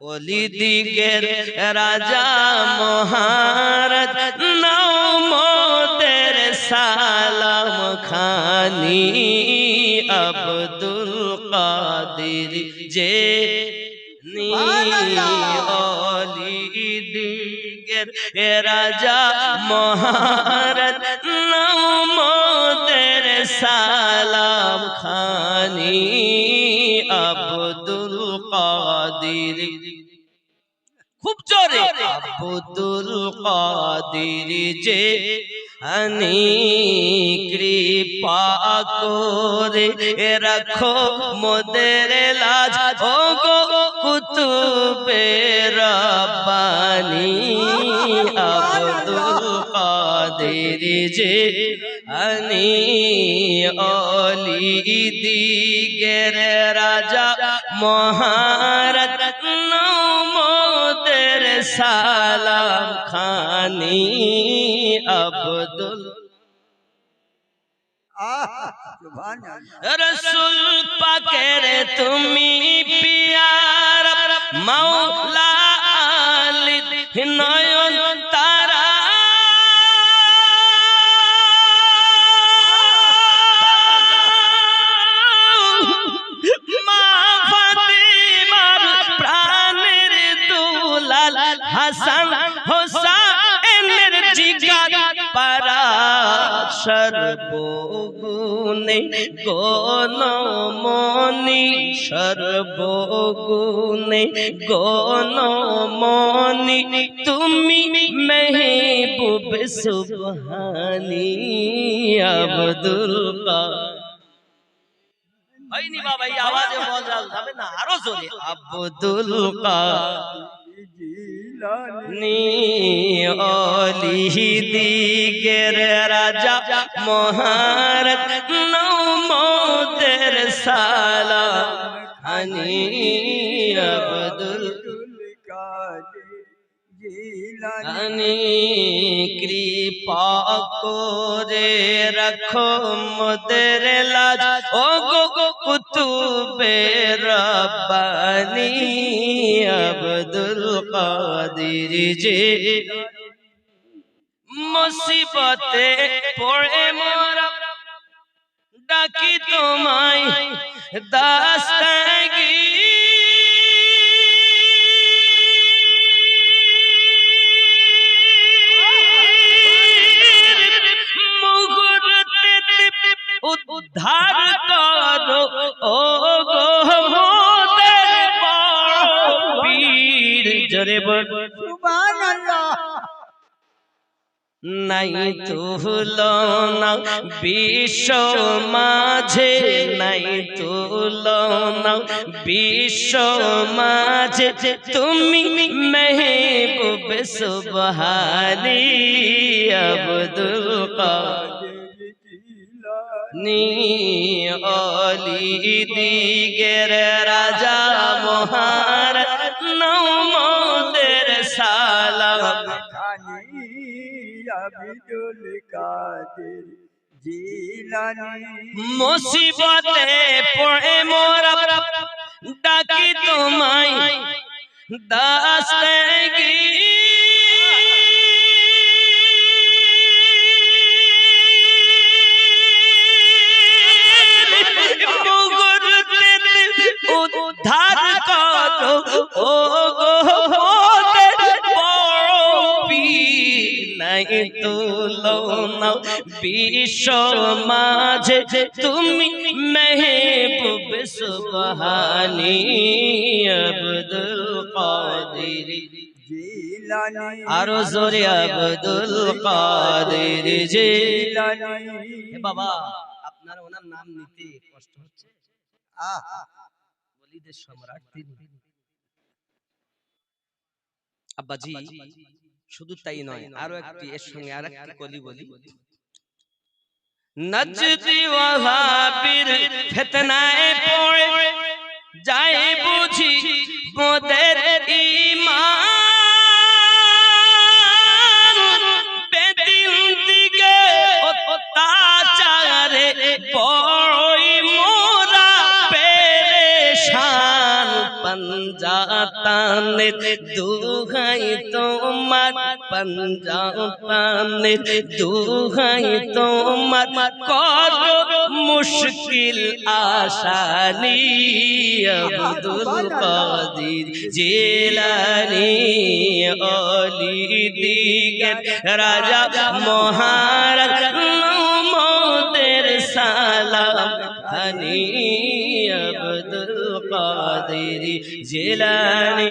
ওলি দিগের রাজা মহারাজ নাও মোদের সালাম খানি আব্দুল কাদির যে ওলি দিগের রাজা মহারাজ নাও মোদের সালাম খানি আব্দুল কাদির খুব জোরে আব্দুল কাদির যে আনি কৃপা করে রাখো মোদের লাজ ও গো কুতুবে রব্বানি আব্দুল কাদির যে আনি ওলি দিগের রাজা মহারাজ নাও মোদের সালাম খানি আব্দুল রসুল পাকের তুমি পিয়ার মাওলা আলী নয়ন তারা মা ফাতিমার প্রাণের দুলাল হাসান হোসেনের জিগার পারা সর্বগুণে গণমনি সর্বগুণে গণমনি তুমি মেহবুব সুবহানি আব্দুল কাদির হয়নি বাবা এই আওয়াজে বলা যাবে না আরো জোরে আব্দুল কাদির ওলি দিগের রাজা মহারাজ নাও মোদের সালাম খানি আব্দুল আনি কৃপা করে রাখো মোদের লাজ ও গো কুতুবে রব্বানি আব্দুল কাদির যে মুসিবতে পড়ে মোরা ডাকি তোমায় দাস্তাগি উদ্ধার করো ও গো মোদের পীর জোরে বল সুবহানাল্লাহ নাই তুলনা বিশ্ব মাঝে নাই তুলনা বিশ্ব মাঝে তুমি মেহবুব সুবহানি আব্দুল কাদির ওলি দিগের রাজা মহারাজ নাও মোদের সালাম খানি আব্দুল কাদির জিলানী মুসিবতে পড়ে মোরা ডাকি তোমায় দাস্তাগি উদ্ধার করো ও গো মোদের পীর নাই তুলনা বিশ্ব মাঝে তুমি মেহবুব সুবহানি আব্দুল কাদির জিলানী আরো জোরে আব্দুল কাদির জিলানী বাবা আপনার ওনার নাম নিতে কষ্ট হচ্ছে ওলিদের সম্রাট তিনি আব্বাজি শুধু তাই নয় আরো একটি এর সঙ্গে আরেকটি কলি বলি নজদি ওয়াহাবির ফিতনায় পড়ে যায় বুঝি মোদের ঈমান বেদিন দিকে অত্যাচারে বড়ই মোরা পেরেশান पंजात তানের দুহাই তোমার পাঞ্জাতানের দুহাই তোমার করো মুশকিল আসানি আব্দুল কাদির জিলানী অলি দিগের রাজা মহারাজ মোদের সালাম হানি আব্দুল কাদির জিলানী।